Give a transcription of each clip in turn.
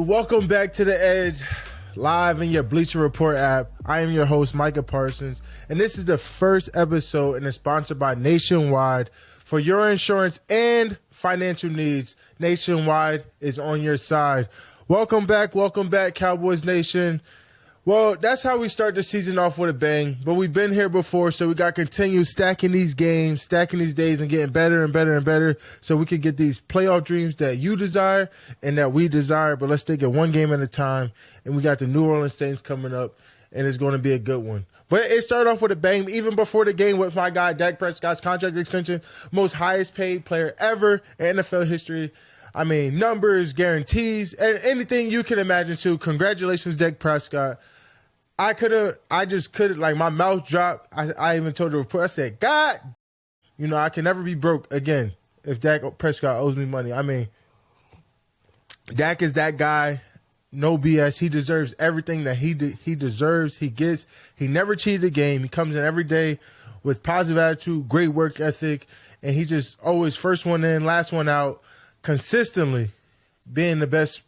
welcome back to The Edge, live in your Bleacher Report app. I am your host, Micah Parsons, and this is the first episode and it's sponsored by Nationwide. For your insurance and financial needs, Nationwide is on your side. Welcome back, Cowboys Nation. Well, that's how we start the season off with a bang, but we've been here before, so we got to continue stacking these games, stacking these days, and getting better and better and better so we can get these playoff dreams that you desire and that we desire. But let's take it one game at a time, and we got the New Orleans Saints coming up, and it's going to be a good one. But it started off with a bang, even before the game with my guy, Dak Prescott's contract extension, most highest paid player ever in NFL history. I mean, numbers, guarantees, and anything you can imagine too. Congratulations, Dak Prescott. I just couldn't, like, my mouth dropped. I even told the reporter, I said, God, I can never be broke again if Dak Prescott owes me money. I mean, Dak is that guy, no BS. He deserves everything that he deserves, he gets. He never cheated a game. He comes in every day with positive attitude, great work ethic, and he just always first one in, last one out, consistently being the best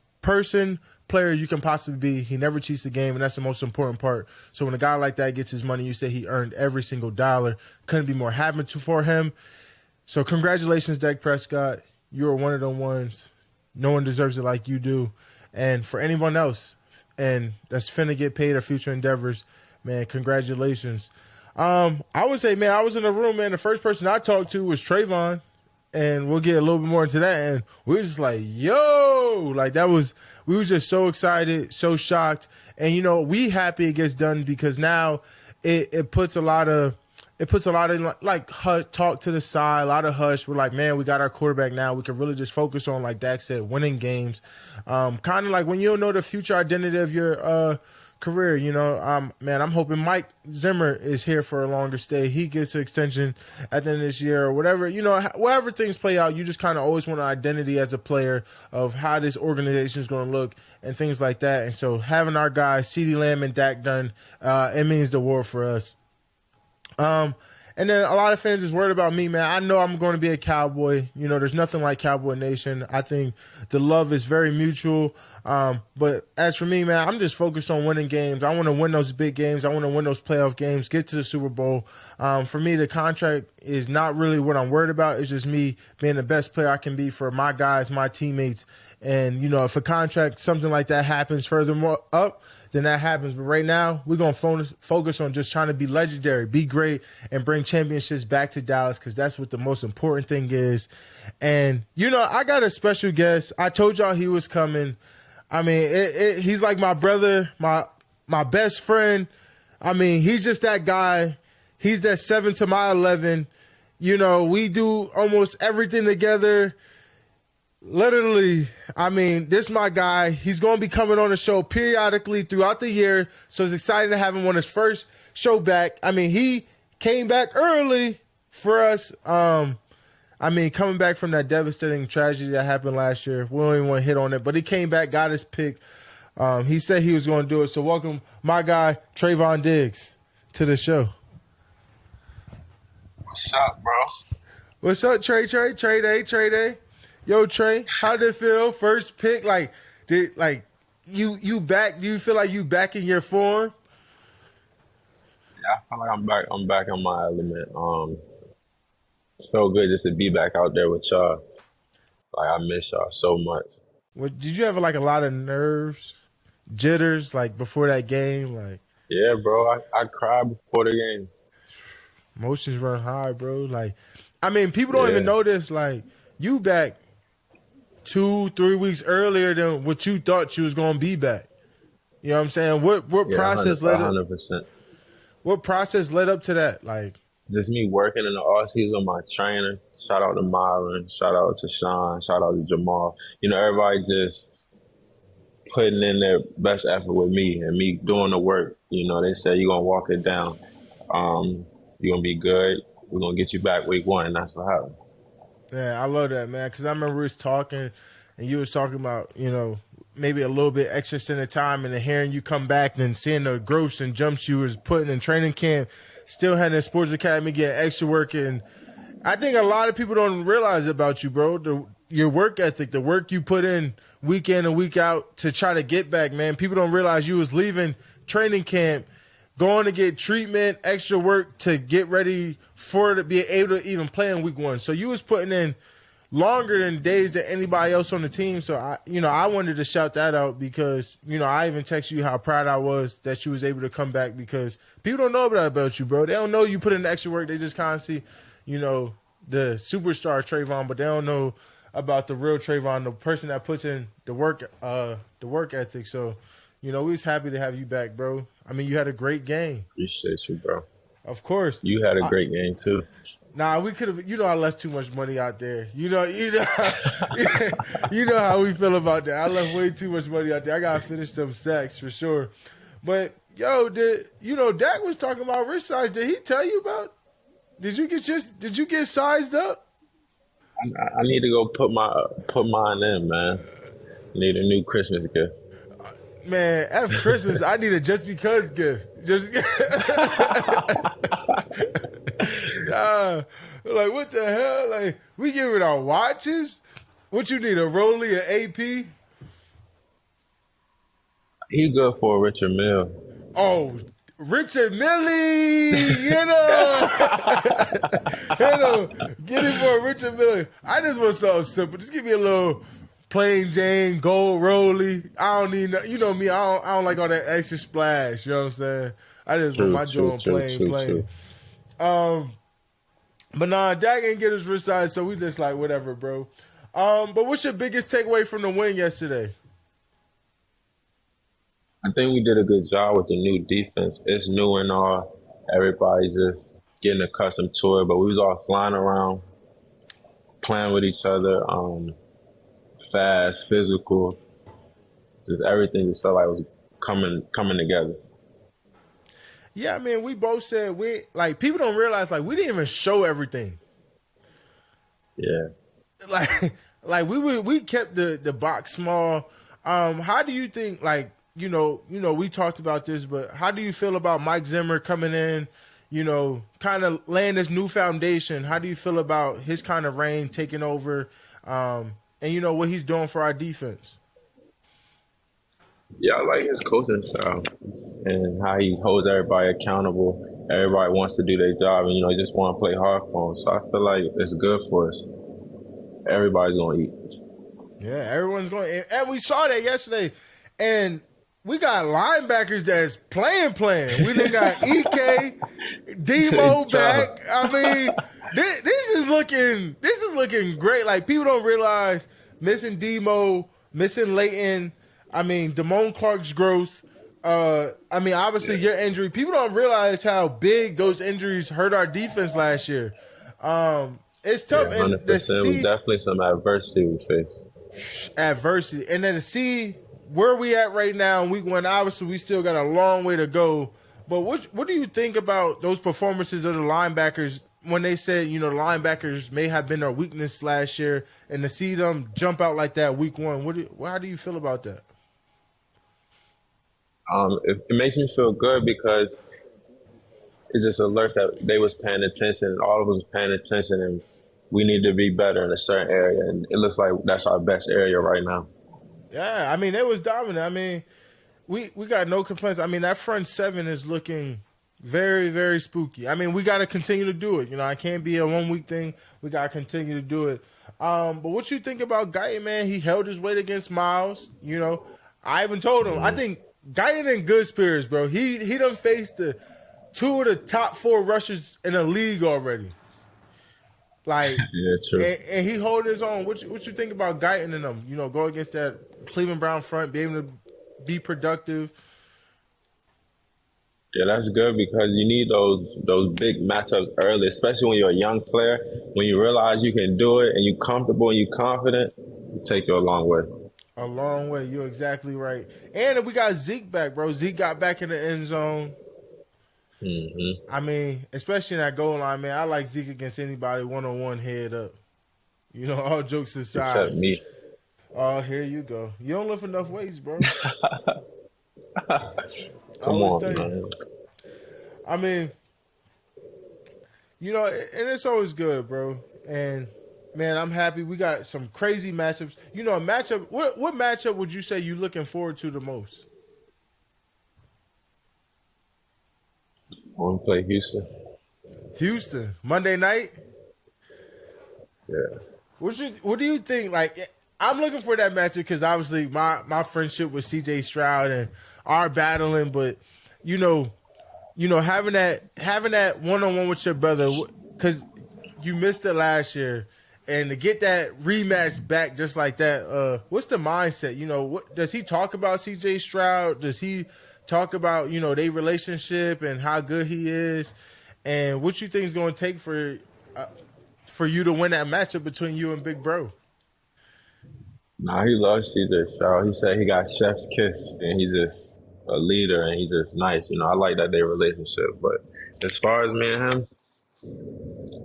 player you can possibly be. He never cheats the game, and that's the most important part. So when a guy like that gets his money, you say he earned every single dollar. Couldn't be more happy for him. So congratulations, Dak Prescott. You're one of them ones. No one deserves it like you do. And for anyone else, and that's finna get paid or future endeavors, man, congratulations. I would say, man, I was in the room, man. The first person I talked to was Trevon, and we'll get a little bit more into that. And we were just like, yo, like we were just so excited, so shocked. And, we happy it gets done because now it puts a lot of like talk to the side, a lot of hush. We're like, man, we got our quarterback now. We can really just focus on, like Dak said, winning games. Kind of like when you don't know the future identity of your career, man, I'm hoping Mike Zimmer is here for a longer stay. He gets an extension at the end of this year or whatever. Whatever things play out, you just kind of always want an identity as a player of how this organization is going to look and things like that. And so having our guys, CeeDee Lamb and Dak done, it means the world for us. And then a lot of fans is worried about me, man. I know I'm going to be a Cowboy. There's nothing like Cowboy Nation. I think the love is very mutual. But as for me, man, I'm just focused on winning games. I want to win those big games. I want to win those playoff games, get to the Super Bowl. For me, the contract is not really what I'm worried about. It's just me being the best player I can be for my guys, my teammates. And, if a contract, something like that happens furthermore up, then that happens. But right now, we're going to focus on just trying to be legendary, be great, and bring championships back to Dallas because that's what the most important thing is. And, I got a special guest. I told y'all he was coming. I mean, he's like my brother, my best friend. I mean, he's just that guy. He's that 7 to my 11. We do almost everything together. Literally, I mean, this is my guy. He's going to be coming on the show periodically throughout the year, so it's exciting to have him on his first show back. I mean, he came back early for us. Coming back from that devastating tragedy that happened last year. We don't even want to hit on it, but he came back, got his pick. He said he was going to do it, so welcome my guy, Trevon Diggs, to the show. What's up, bro? What's up, Trey Day? Yo, Trey, how did it feel? First pick, you back? Do you feel like you back in your form? Yeah, I feel like I'm back. I'm back in my element. It felt good just to be back out there with y'all. Like, I miss y'all so much. Did you have a lot of nerves, jitters, before that game? Yeah, bro. I cried before the game. Emotions run high, bro. People don't even notice. You back 2-3 weeks earlier than what you thought you was gonna be back. You know what I'm saying? What process led up? 100%. What process led up to that? Just me working in the off season with my trainers. Shout out to Myron. Shout out to Sean. Shout out to Jamal. Everybody just putting in their best effort with me and me doing the work. They say you're gonna walk it down. You're gonna be good. We're gonna get you back week 1, and that's what happened. Yeah, I love that, man, because I remember we was talking, and you was talking about, maybe a little bit extra extended time, and then hearing you come back and seeing the growths and jumps you was putting in training camp, still had in sports academy, getting extra work. And I think a lot of people don't realize about you, bro, your work ethic, the work you put in week and week out to try to get back, man. People don't realize you was leaving training camp, going to get treatment, extra work to get ready for to be able to even play in week 1. So you was putting in longer than days than anybody else on the team. So I wanted to shout that out because, I even texted you how proud I was that you was able to come back because people don't know about you, bro. They don't know you put in the extra work. They just kind of see, the superstar Trevon, but they don't know about the real Trevon, the person that puts in the work ethic. So, we was happy to have you back, bro. I mean, you had a great game. Appreciate you, bro. Of course. You had a great game too. Nah, we could have. I left too much money out there. You know how we feel about that. I left way too much money out there. I gotta finish some sacks for sure. But Dak was talking about wrist size. Did he tell you about? Did you get sized up? I need to go put mine in, man. Need a new Christmas gift. Man, after Christmas, I need a just because gift. Just like what the hell? Like we giving our watches? What you need? A Rolly, an AP? He good for a Richard Mille. Oh, Richard Millie, get him for a Richard Mille. I just want something simple. Just give me a little plain Jane gold Rolly. I don't need you know me. I don't like all that extra splash. You know what I'm saying? I just want my joint plain. But nah, Dak ain't get his wrist size, so we just like whatever, bro. But what's your biggest takeaway from the win yesterday? I think we did a good job with the new defense. It's new and all. Everybody's just getting accustomed to it, but we was all flying around, playing with each other, fast, physical. Just everything just felt like it was coming together. Yeah, I mean, we both said people don't realize we didn't even show everything. Yeah. We kept the box small. How do you think we talked about this, but how do you feel about Mike Zimmer coming in, kind of laying this new foundation? How do you feel about his kind of reign taking over, and what he's doing for our defense? Yeah, I like his coaching style and how he holds everybody accountable. Everybody wants to do their job and, just want to play hard for him. So I feel like it's good for us. Everybody's going to eat. Yeah, everyone's going to eat. And we saw that yesterday. And we got linebackers that's playing. We done got EK, Demo back. I mean, this is looking great. Like people don't realize missing Demo, missing Leighton. I mean, Damone Clark's growth. Obviously your injury. People don't realize how big those injuries hurt our defense last year. It's tough. Yeah, 100%. It was definitely some adversity we faced. Adversity, and then to see where we at right now in week 1, obviously we still got a long way to go. But what do you think about those performances of the linebackers when they said, the linebackers may have been their weakness last year, and to see them jump out like that week 1, how do you feel about that? It makes me feel good because it just alerts that they was paying attention, and all of us was paying attention, and we need to be better in a certain area. And it looks like that's our best area right now. Yeah, I mean, it was dominant. I mean, we got no complaints. I mean, that front seven is looking very, very spooky. I mean, we got to continue to do it. It can't be a one-week thing. We got to continue to do it. But what you think about Guyton, man? He held his weight against Miles. I even told him, I think Guyton in good spirits, bro. He done faced two of the top 4 rushers in the league already. Yeah, true. And he holding his own. What you think about Guyton and them? Go against that Cleveland Brown front, be able to be productive. Yeah, that's good because you need those big matchups early, especially when you're a young player. When you realize you can do it and you're comfortable and you're confident, it take you a long way. A long way. You're exactly right. And we got Zeke back, bro. Zeke got back in the end zone. Mm-hmm. I mean, especially in that goal line, man. I like Zeke against anybody one-on-one head up. All jokes aside. Except me. Oh, here you go. You don't lift enough weights, bro. Come on, man. I mean, and it's always good, bro. And, Man, I'm happy. We got some crazy matchups. You know, a matchup. What matchup would you say you looking forward to the most? I want to play Houston. Houston, Monday night. Yeah. What do you think? Like, I'm looking for that matchup because obviously my friendship with CJ Stroud and our battling, but you know, having that one on one with your brother because you missed it last year, and to get that rematch back just like that. What's the mindset? You know, what does he talk about CJ Stroud? Does he talk about their relationship and how good he is, and what you think is going to take for you to win that matchup between you and Big Bro? Nah, he loves CJ Stroud. He said he got chef's kiss, and he's just a leader, and he's just nice. I like that their relationship. But as far as me and him,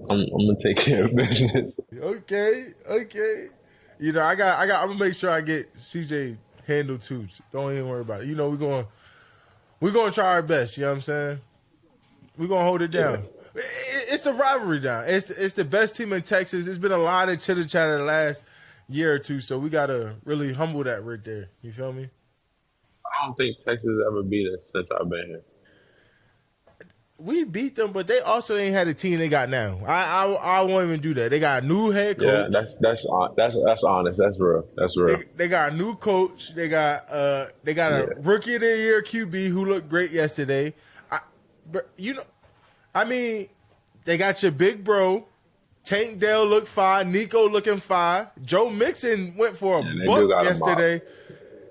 I'm gonna take care of business. Okay. I'm gonna make sure I get CJ handled too. Don't even worry about it. We're gonna try our best. You know what I'm saying? We're gonna hold it Yeah, down. It's the rivalry down. It's the best team in Texas. It's been a lot of chitter chatter the last year or two, so we gotta really humble that right there. You feel me? I don't think Texas ever beat us since I've been here. We beat them, but they also ain't had a team they got now. I won't even do that. They got a new head Yeah, coach. that's honest. That's real. That's real. They got a new coach. They got Yeah, a rookie of the year QB who looked great yesterday. But I mean, they got your big bro. Tank Dell looked fine. Nico looking fine. Joe Mixon went for a and they do buck got a mob. yesterday.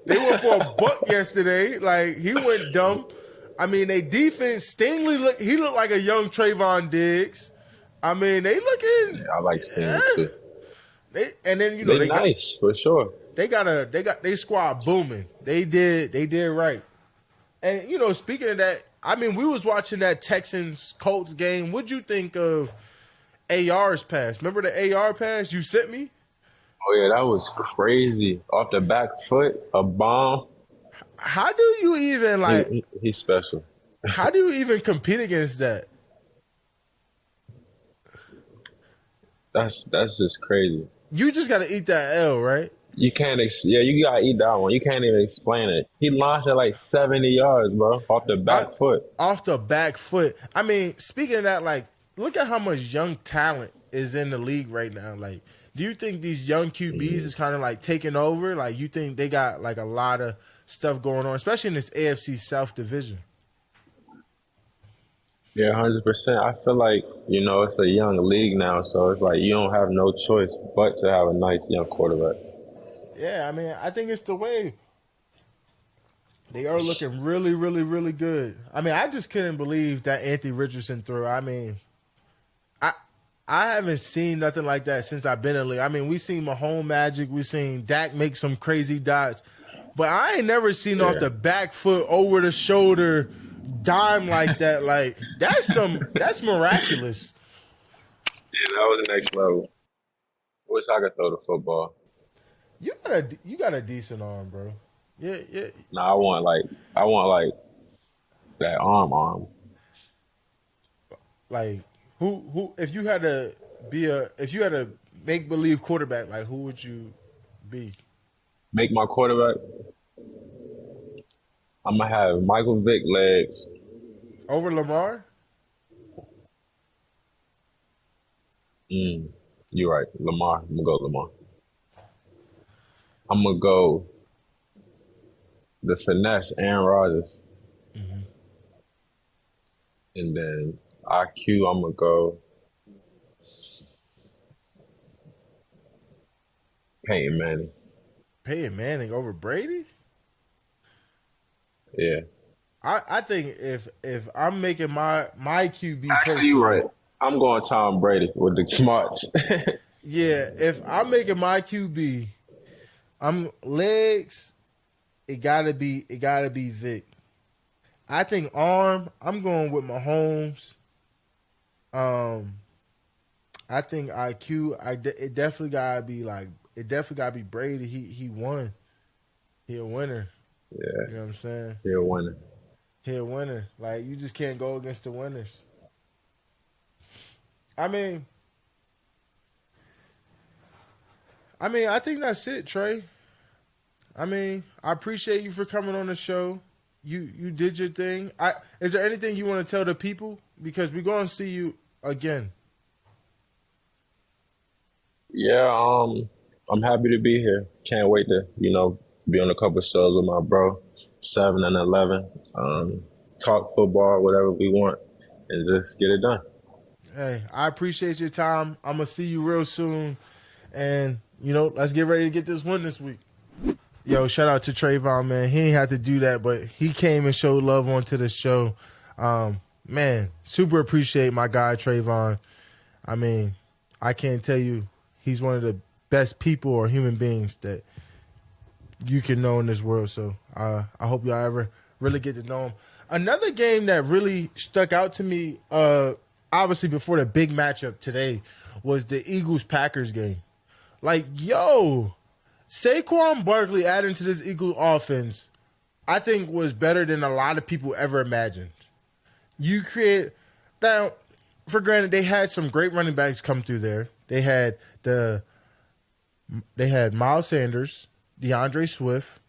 They went for a buck yesterday. Like, he went dumb. I mean, they defense, Stingley looked like a young Trevon Diggs. I mean, they looking. Yeah, I like Sting too. And then They nice for sure. they got they squad booming. They did right. And speaking of that, I mean, we was watching that Texans Colts game. What'd you think of AR's pass? Remember the AR pass you sent me? Oh yeah, that was crazy. Off the back foot, a bomb. How do you even He's special. how do you even compete against that? That's just crazy. You just got to eat that L, right? You can't. You gotta eat that one. You can't even explain it. He launched at like 70 yards, bro, off the I, back foot. Off the back foot. I mean, speaking of that, like, look at how much young talent is in the league right now. Like, do you think these young QBs is kind of like taking over? Like, you think they got like a lot of stuff going on, especially in this AFC South division? Yeah, 100%. I feel like it's a young league now, so it's like you don't have no choice but to have a nice young quarterback. Yeah, I mean, I think it's the way. They are looking really, really, really good. I mean, I just couldn't believe that Anthony Richardson threw. I mean, I I haven't seen nothing like that since I've been in the league. I mean, we seen Mahomes magic, we seen Dak make some crazy dots, but I ain't never seen off the back foot, over the shoulder dime like that. Like that's miraculous. Yeah, that was next level. Wish I could throw the football. You got a decent arm, bro. Yeah, yeah. Nah, I want like that arm. Like who if you had to if you had a make believe quarterback, like who would you be? Make my quarterback. I'm gonna have Michael Vick legs. Over Lamar? You're right, Lamar. I'm gonna go Lamar. I'm gonna go the finesse, Aaron Rodgers, and then IQ. I'm gonna go Peyton Manning. Peyton Manning over Brady? Yeah. I think if I'm making my QB Actually, you're personally, right. I'm going Tom Brady with the smarts. yeah, if I'm making my QB, I'm legs. It gotta be Vic. I think arm. I'm going with Mahomes. Um, I think IQ. It definitely gotta be like it definitely gotta be Brady. He won. He a winner. Yeah, You know what I'm saying? he's a winner. He a winner. Like you just can't go against the winners. I mean, I mean, I think that's it, Trey. I mean, I appreciate you for coming on the show. You did your thing. Is there anything you want to tell the people? Because we're going to see you again. Yeah, I'm happy to be here. Can't wait to, be on a couple of shows with my bro, 7 and 11. Talk football, whatever we want, and just get it done. Hey, I appreciate your time. I'm going to see you real soon. And, let's get ready to get this win this week. Yo, shout out to Trevon, man. He ain't had to do that, but he came and showed love onto the show. Man, super appreciate my guy, Trevon. I mean, I can't tell you, he's one of the best people or human beings that you can know in this world. So I hope y'all ever really get to know him. Another game that really stuck out to me, obviously before the big matchup today, was the Eagles-Packers game. Like, yo, Saquon Barkley adding to this Eagles offense, I think was better than a lot of people ever imagined. Now, for granted, they had some great running backs come through there. They had Miles Sanders, DeAndre Swift.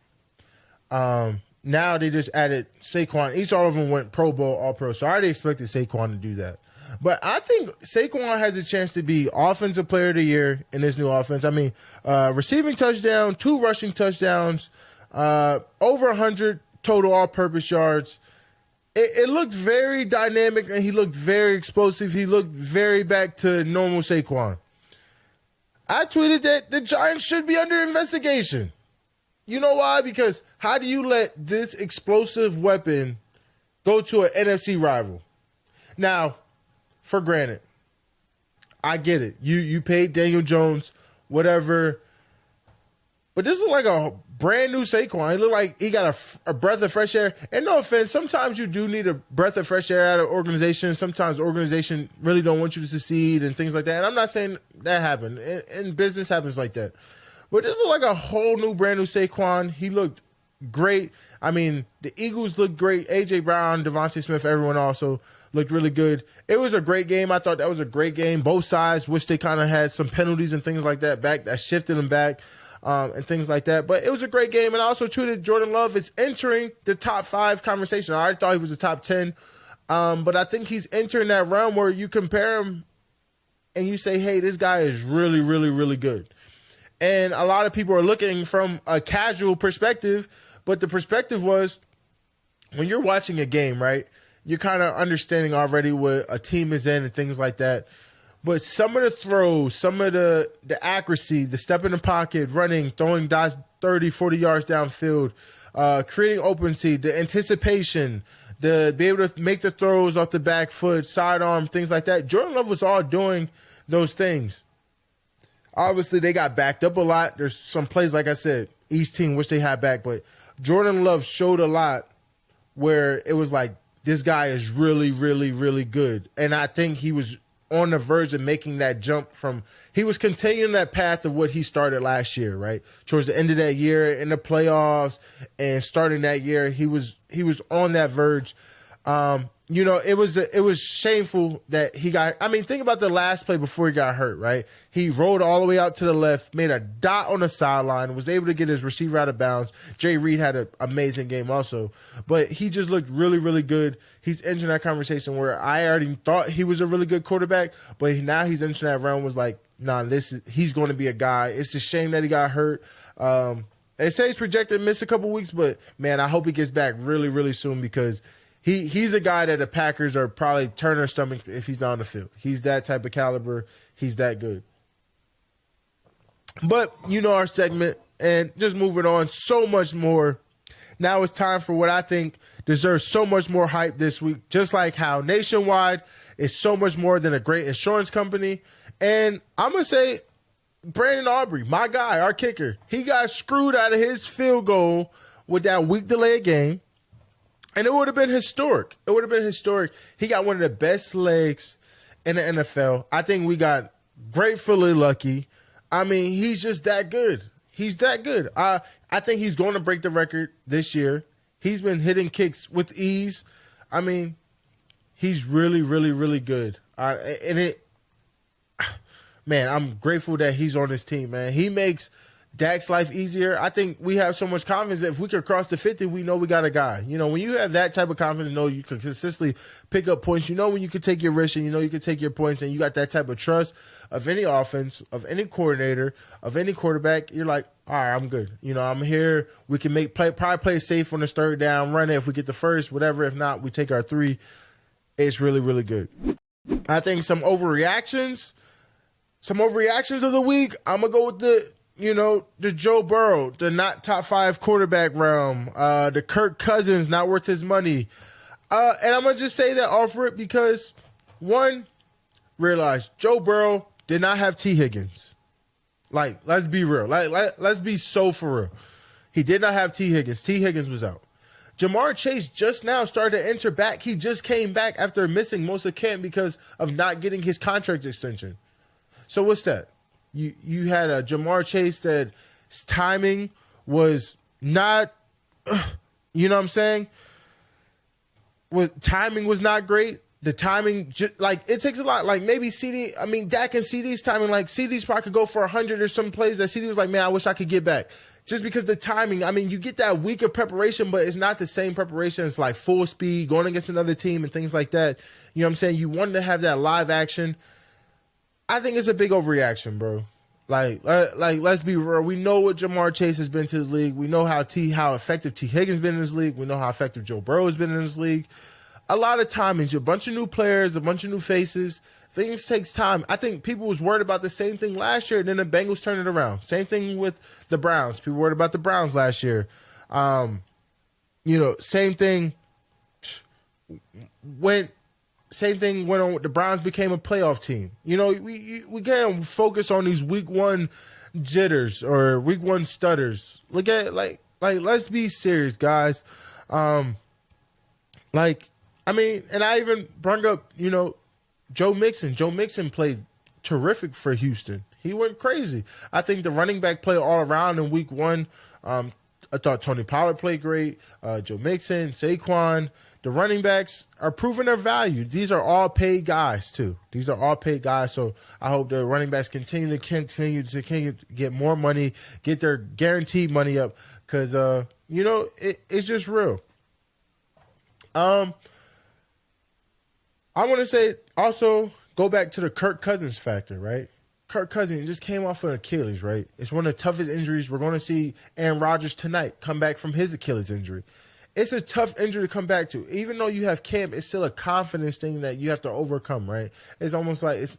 Now they just added Saquon. Each all of them went Pro Bowl, All-Pro. So I already expected Saquon to do that. But I think Saquon has a chance to be Offensive Player of the Year in this new offense. I mean, receiving touchdown, 2 rushing touchdowns, over 100 total all-purpose yards. It looked very dynamic, and he looked very explosive. He looked very back to normal Saquon. I tweeted that the Giants should be under investigation. You know why? Because how do you let this explosive weapon go to an NFC rival? Now, for granted, I get it. You paid Daniel Jones, whatever. But this is like a brand new Saquon. It looked like he got a breath of fresh air. And no offense, sometimes you do need a breath of fresh air out of organization. Sometimes organization really don't want you to succeed and things like that. And I'm not saying that happened. And business happens like that. But this is like a whole new, brand new Saquon. He looked great. I mean, the Eagles looked great. A.J. Brown, Devontae Smith, everyone also looked really good. It was a great game. I thought that was a great game. Both sides, wish they kind of had some penalties and things like that back that shifted them back and things like that. But it was a great game. And I also tweeted Jordan Love is entering the top 5 conversation. I already thought he was a top 10. But I think he's entering that realm where you compare him and you say, hey, this guy is really, really, really good. And a lot of people are looking from a casual perspective, but the perspective was when you're watching a game, right, you're kind of understanding already what a team is in and things like that. But some of the throws, some of the accuracy, the step in the pocket, running, throwing dots 30, 40 yards downfield, creating open seat, the anticipation, the be able to make the throws off the back foot, sidearm, things like that. Jordan Love was all doing those things. Obviously, they got backed up a lot. There's some plays, like I said, each team wish they had back. But Jordan Love showed a lot where it was like, this guy is really, really, really good. And I think he was on the verge of making that jump from – he was continuing that path of what he started last year, right? Towards the end of that year in the playoffs and starting that year, he was on that verge. It was shameful that he got – I mean, think about the last play before he got hurt, right? He rolled all the way out to the left, made a dot on the sideline, was able to get his receiver out of bounds. Jay Reed had an amazing game also. But he just looked really, really good. He's entering that conversation where I already thought he was a really good quarterback, but now he's entering that realm was like, nah, he's going to be a guy. It's a shame that he got hurt. They say he's projected to miss a couple weeks, but, man, I hope he gets back really, really soon because – He's a guy that the Packers are probably turning their stomach if he's not on the field. He's that type of caliber. He's that good. But our segment, and just moving on, so much more. Now it's time for what I think deserves so much more hype this week, just like how Nationwide is so much more than a great insurance company. And I'm going to say Brandon Aubrey, my guy, our kicker, he got screwed out of his field goal with that week delay game. And it would have been historic. He got one of the best legs in the NFL. I think we got gratefully lucky. I mean, he's just that good. He's that good. I think he's going to break the record this year. He's been hitting kicks with ease. I mean, he's really, really, really good. man, I'm grateful that he's on this team, man. He makes Dak's life easier. I think we have so much confidence that if we could cross the 50, we know we got a guy. You know, when you have that type of confidence, you know you can consistently pick up points. You know when you can take your risk and you know you can take your points, and you got that type of trust of any offense, of any coordinator, of any quarterback, you're like, all right, I'm good. You know, I'm here. We can probably play safe on this third down, run it if we get the first, whatever. If not, we take our 3. It's really, really good. I think some overreactions of the week, I'm going to go with the Joe Burrow, the not top 5 quarterback realm, the Kirk Cousins, not worth his money. And I'm going to just say that off rip because, one, realize Joe Burrow did not have T. Higgins. Like, let's be real. Let's be so for real. He did not have T. Higgins. T. Higgins was out. Jamar Chase just now started to enter back. He just came back after missing most of camp because of not getting his contract extension. So what's that? You had a Jamar Chase that his timing was not, you know what I'm saying? Timing was not great. The timing, it takes a lot. Like maybe Dak and CD's timing, like CD's probably could go for 100 or some plays that CD was like, man, I wish I could get back. Just because the timing, you get that week of preparation, but it's not the same preparation. It's like full speed, going against another team and things like that. You know what I'm saying? You wanted to have that live action. I think it's a big overreaction, bro. Like let's be real. We know what Jamar Chase has been to this league. We know how effective T. Higgins been in this league. We know how effective Joe Burrow has been in this league. A lot of timings, a bunch of new players, a bunch of new faces. Things takes time. I think people was worried about the same thing last year, and then the Bengals turned it around. Same thing with the Browns. People worried about the Browns last year. Same thing went on. The Browns became a playoff team. You know, we can't focus on these week 1 jitters or week 1 stutters. Look at let's be serious, guys. And I even brought up, Joe Mixon. Joe Mixon played terrific for Houston. He went crazy. I think the running back played all around in week 1. I thought Tony Pollard played great. Joe Mixon, Saquon. The running backs are proving their value. These are all paid guys, too. These are all paid guys. So I hope the running backs continue to get more money, get their guaranteed money up, because, it's just real. I want to say also go back to the Kirk Cousins factor, right? Kirk Cousins just came off of Achilles, right? It's one of the toughest injuries. We're going to see Aaron Rodgers tonight come back from his Achilles injury. It's a tough injury to come back to. Even though you have camp, it's still a confidence thing that you have to overcome, right? It's almost like it's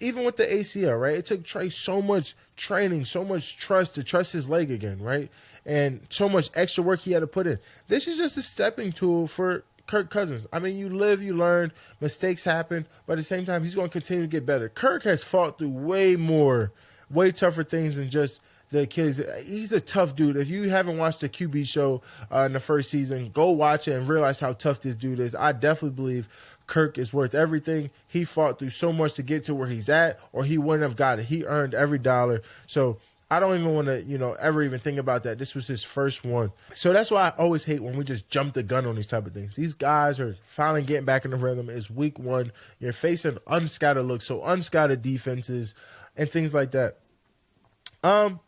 even with the ACL, right? It took Trey so much training, so much trust to trust his leg again, right? And so much extra work he had to put in. This is just a stepping tool for Kirk Cousins. You live, you learn, mistakes happen, but at the same time, he's going to continue to get better. Kirk has fought through way tougher things than just the Achilles. He's a tough dude. If you haven't watched the QB show in the first season, go watch it and realize how tough this dude is. I definitely believe Kirk is worth everything. He fought through so much to get to where he's at, or he wouldn't have got it. He earned every dollar. So I don't even want to, ever even think about that. This was his first one. So that's why I always hate when we just jump the gun on these type of things. These guys are finally getting back in the rhythm. It's week 1. You're facing unscattered looks, so unscattered defenses and things like that. And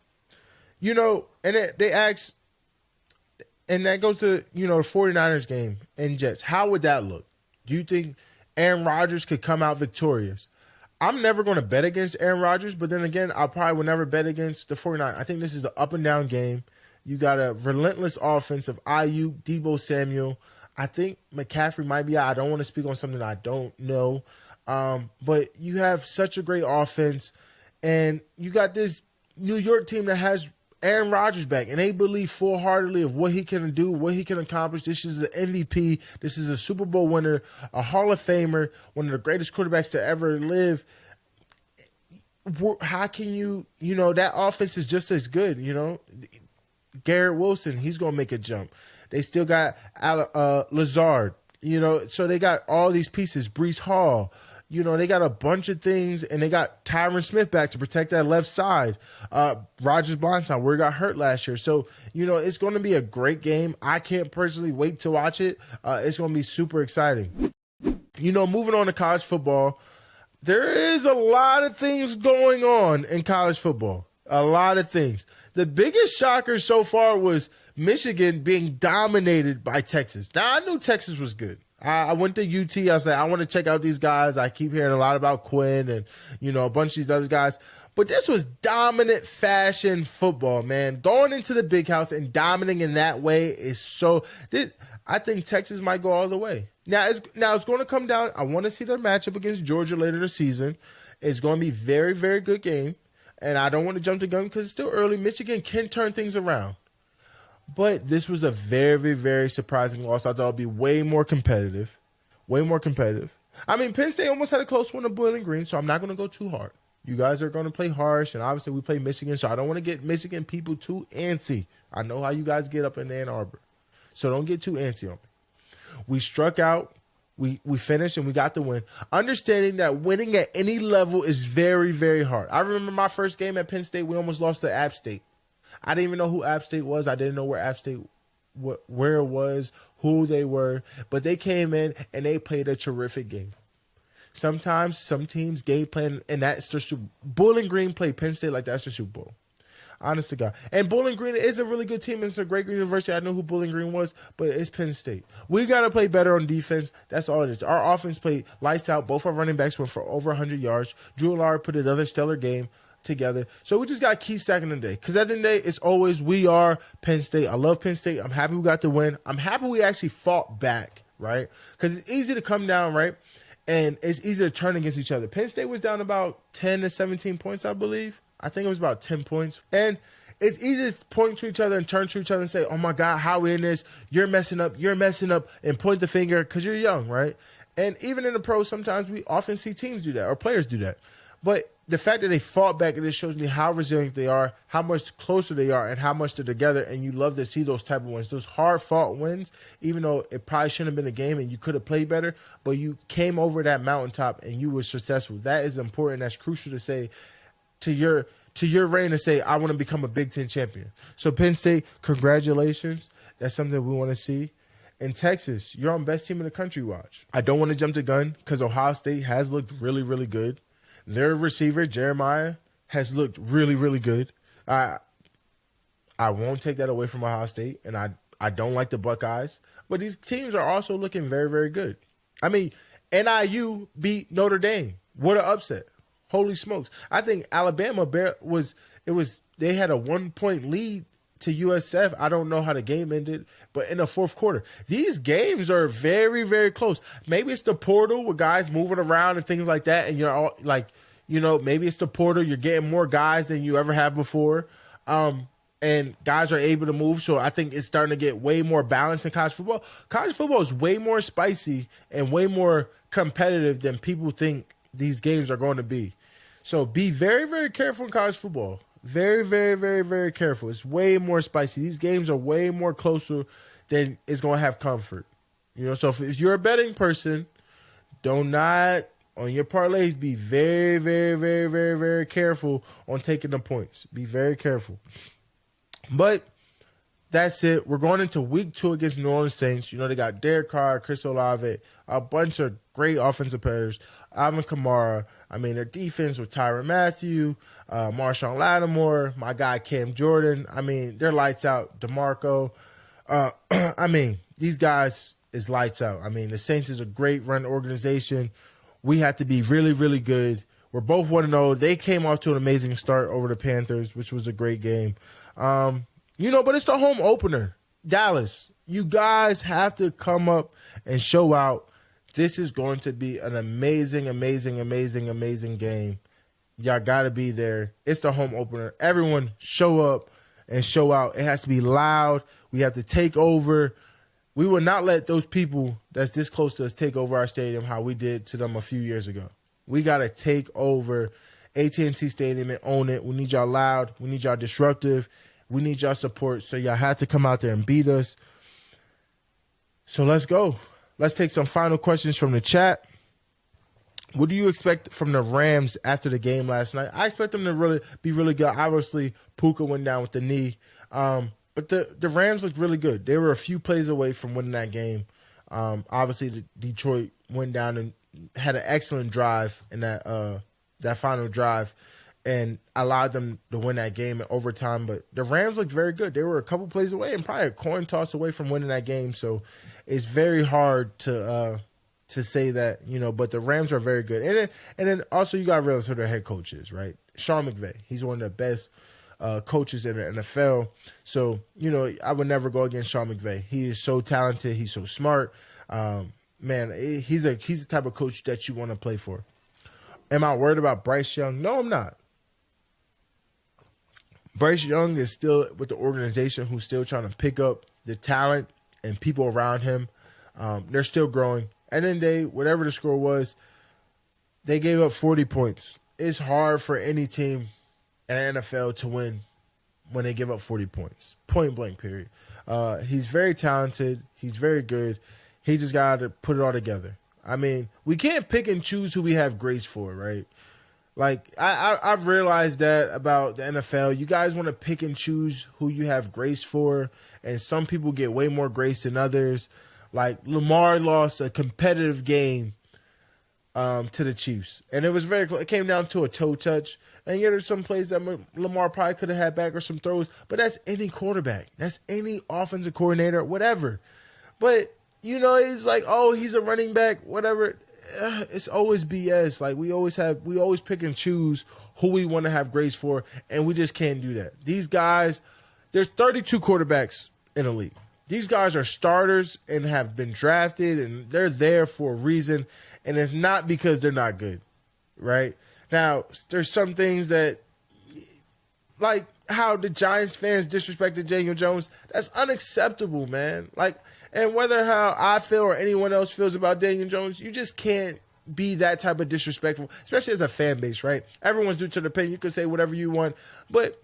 they asked, and that goes to, the 49ers game and Jets. How would that look? Do you think Aaron Rodgers could come out victorious? I'm never going to bet against Aaron Rodgers, but then again, I probably would never bet against the 49ers. I think this is an up-and-down game. You got a relentless offense of Ayuk, Deebo Samuel. I think McCaffrey might be out. I don't want to speak on something I don't know. But you have such a great offense, and you got this New York team that has Aaron Rodgers back, and they believe full-heartedly of what he can do, what he can accomplish. This is an MVP. This is a Super Bowl winner, a Hall of Famer, one of the greatest quarterbacks to ever live. How can that offense is just as good, Garrett Wilson, he's going to make a jump. They still got Lazard, so they got all these pieces. Breece Hall. They got a bunch of things, and they got Tyron Smith back to protect that left side. Rodgers blindside, where he got hurt last year. So, it's going to be a great game. I can't personally wait to watch it. It's going to be super exciting. Moving on to college football, There is a lot of things going on in college football. A lot of things. The biggest shocker so far was Michigan being dominated by Texas. Now, I knew Texas was good. I went to UT. I was like, I want to check out these guys. I keep hearing a lot about Quinn and, a bunch of these other guys. But this was dominant fashion football, man. Going into the big house and dominating in that way is so... I think Texas might go all the way. Now it's going to come down. I want to see their matchup against Georgia later this season. It's going to be a very, very good game. And I don't want to jump the gun because it's still early. Michigan can turn things around. But this was a very, very surprising loss. I thought it would be way more competitive. Way more competitive. I mean, Penn State almost had a close one to Bowling Green, so I'm not going to go too hard. You guys are going to play harsh, and obviously we play Michigan, so I don't want to get Michigan people too antsy. I know how you guys get up in Ann Arbor. So don't get too antsy on me. We struck out. We finished, and we got the win. Understanding that winning at any level is very, very hard. I remember my first game at Penn State, we almost lost to App State. I didn't even know who App State was. I didn't know where App State, where it was, who they were. But they came in, and they played a terrific game. Sometimes some teams game plan, and that's their Super Bowl. Bowling Green played Penn State like that's their Super Bowl. Honest to God. And Bowling Green is a really good team. It's a great university. I know who Bowling Green was, but it's Penn State. We got to play better on defense. That's all it is. Our offense played lights out. Both our running backs went for over 100 yards. Drew Allard put another stellar game together. So we just got to keep stacking the day. Because at the end of the day, it's always we are Penn State. I love Penn State. I'm happy we got the win. I'm happy we actually fought back, right? Because it's easy to come down, right? And it's easy to turn against each other. Penn State was down about 10 to 17 points, I believe. I think it was about 10 points. And it's easy to point to each other and turn to each other and say, oh, my God, how are we in this? You're messing up, and point the finger because you're young, right? And even in the pros, sometimes we often see teams do that or players do that. But the fact that they fought back, it just shows me how resilient they are, how much closer they are, and how much they're together. And you love to see those type of wins, those hard-fought wins, even though it probably shouldn't have been a game and you could have played better, but you came over that mountaintop and you were successful. That is important. That's crucial to say to your reign to say, I want to become a Big Ten champion. So Penn State, congratulations. That's something we want to see. In Texas, you're on best team in the country watch. I don't want to jump the gun because Ohio State has looked really, really good. Their receiver, Jeremiah, has looked really, really good. I won't take that away from Ohio State, and I don't like the Buckeyes. But these teams are also looking very, very good. I mean, NIU beat Notre Dame. What an upset. Holy smokes. I think Alabama they had a 1-point lead to USF. I don't know how the game ended, but in the fourth quarter. These games are very, very close. Maybe it's the portal with guys moving around and things like that, and you're all like, maybe it's the portal. You're getting more guys than you ever have before. And guys are able to move, so I think it's starting to get way more balanced in college football. College football is way more spicy and way more competitive than people think these games are going to be. So be very, very careful in college football. Very, very, very, very careful. It's way more spicy. These games are way more closer than it's going to have comfort. So if you're a betting person, do not, on your parlays, be very, very, very, very, very careful on taking the points. Be very careful. But that's it. We're going into week 2 against New Orleans Saints. They got Derek Carr, Chris Olave, a bunch of great offensive players. Alvin Kamara. I mean, their defense with Tyrann Mathieu, Marshawn Lattimore, my guy Cam Jordan. I mean, they're lights out. DeMarco. I mean, these guys is lights out. I mean, the Saints is a great run organization. We have to be really, really good. We're both 1-0. They came off to an amazing start over the Panthers, which was a great game. But it's the home opener. Dallas, you guys have to come up and show out. This is going to be an amazing, amazing, amazing, amazing game. Y'all got to be there. It's the home opener. Everyone show up and show out. It has to be loud. We have to take over. We will not let those people that's this close to us take over our stadium how we did to them a few years ago. We got to take over AT&T Stadium and own it. We need y'all loud. We need y'all disruptive. We need y'all support. So y'all have to come out there and beat us. So let's go. Let's take some final questions from the chat. What do you expect from the Rams after the game last night? I expect them to be really good. Obviously, Puka went down with the knee. But the Rams looked really good. They were a few plays away from winning that game. Obviously, Detroit went down and had an excellent drive in that final drive and allowed them to win that game in overtime. But the Rams looked very good. They were a couple plays away and probably a coin toss away from winning that game. So it's very hard to say that, but the Rams are very good. And then also you got to realize who their head coach is, right? Sean McVay. He's one of the best coaches in the NFL. So, I would never go against Sean McVay. He is so talented. He's so smart. Man, he's the type of coach that you want to play for. Am I worried about Bryce Young? No, I'm not. Bryce Young is still with the organization who's still trying to pick up the talent and people around him. They're still growing. And then whatever the score was, they gave up 40 points. It's hard for any team in the NFL to win when they give up 40 points. Point blank, period. He's very talented. He's very good. He just got to put it all together. I mean, we can't pick and choose who we have grace for, right? Like, I've realized that about the NFL. You guys want to pick and choose who you have grace for, and some people get way more grace than others. Like, Lamar lost a competitive game to the Chiefs, and it was very close. It came down to a toe touch, and there's some plays that Lamar probably could have had back or some throws, but that's any quarterback. That's any offensive coordinator, whatever. But, it's like, oh, he's a running back, whatever. It's always BS. Like, we always pick and choose who we want to have grace for, and we just can't do that. These guys, there's 32 quarterbacks in the league. These guys are starters and have been drafted, and they're there for a reason, and it's not because they're not good, right? Now, there's some things that, like how the Giants fans disrespected Daniel Jones, that's unacceptable, man. Like, and whether how I feel or anyone else feels about Daniel Jones, you just can't be that type of disrespectful, especially as a fan base, right? Everyone's due to their opinion. You can say whatever you want, but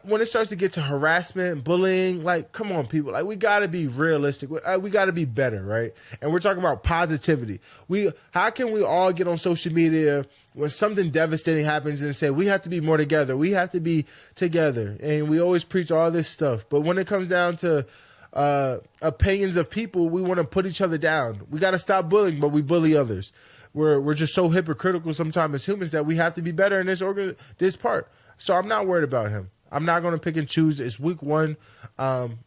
when it starts to get to harassment, bullying, like, come on, people. Like, we got to be realistic. We got to be better, right? And we're talking about positivity. How can we all get on social media when something devastating happens and say, we have to be more together. We have to be together. And we always preach all this stuff. But when it comes down to opinions of people, we want to put each other down. We got to stop bullying, but we bully others. We're just so hypocritical sometimes as humans that we have to be better in this part. So I'm not worried about him. I'm not going to pick and choose. It's week one.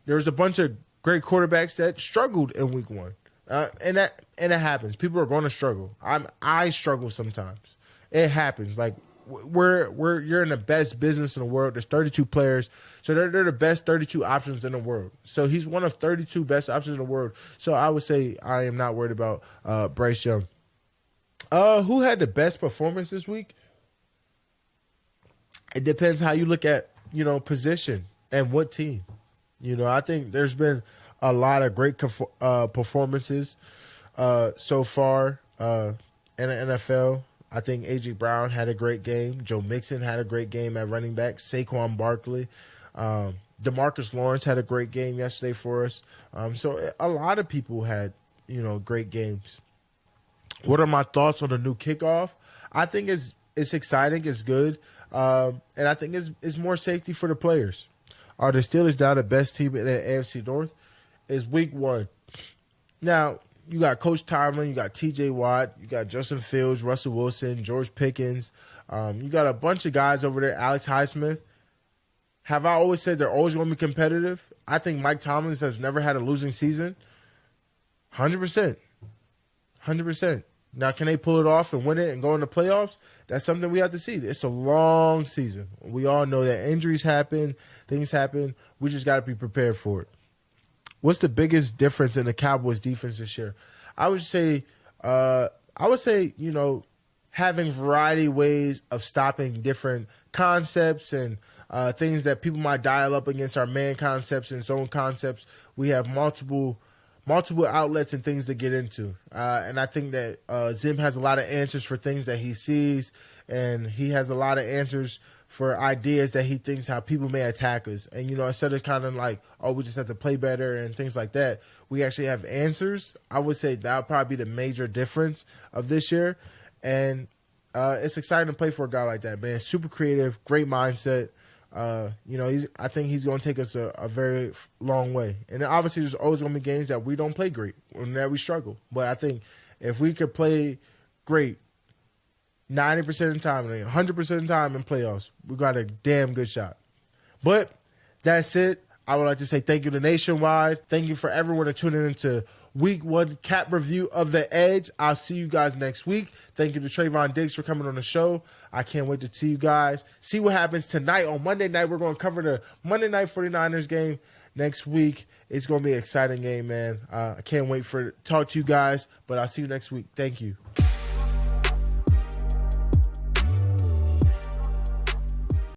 There's a bunch of great quarterbacks that struggled in week one. And it happens. People are going to struggle. I struggle sometimes. It happens. Like, you're in the best business in the world. There's 32 players. So they're the best 32 options in the world. So he's one of 32 best options in the world. So I would say I am not worried about Bryce Young. Who had the best performance this week? It depends how you look at, position and what team. I think there's been a lot of great performances so far in the NFL. I think A.J. Brown had a great game. Joe Mixon had a great game at running back. Saquon Barkley. DeMarcus Lawrence had a great game yesterday for us. So a lot of people had, great games. What are my thoughts on the new kickoff? I think it's exciting. It's good. And I think it's more safety for the players. Are the Steelers now the best team in the AFC North? It's week one. Now, you got Coach Tomlin, you got T.J. Watt, you got Justin Fields, Russell Wilson, George Pickens. You got a bunch of guys over there, Alex Highsmith. Have I always said they're always going to be competitive? I think Mike Tomlin has never had a losing season. 100%. 100%. Now, can they pull it off and win it and go in the playoffs? That's something we have to see. It's a long season. We all know that injuries happen, things happen. We just got to be prepared for it. What's the biggest difference in the Cowboys defense this year? I would say, having variety ways of stopping different concepts and things that people might dial up against our man concepts and zone concepts. We have multiple outlets and things to get into. And I think that Zim has a lot of answers for things that he sees, and he has a lot of answers for ideas that he thinks how people may attack us. And, instead of kind of like, oh, we just have to play better and things like that, we actually have answers. I would say that would probably be the major difference of this year. And it's exciting to play for a guy like that, man. Super creative, great mindset. I think he's going to take us a very long way. And obviously there's always going to be games that we don't play great and that we struggle. But I think If we could play great 90% of the time and 100% of the time in playoffs, we got a damn good shot. But that's it. I would like to say thank you to Nationwide. Thank you for everyone that tuning into Week 1 cap review of The Edge. I'll see you guys next week. Thank you to Trevon Diggs for coming on the show. I can't wait to see you guys. See what happens tonight. On Monday night, we're going to cover the Monday night 49ers game next week. It's going to be an exciting game, man. I can't wait to talk to you guys, but I'll see you next week. Thank you.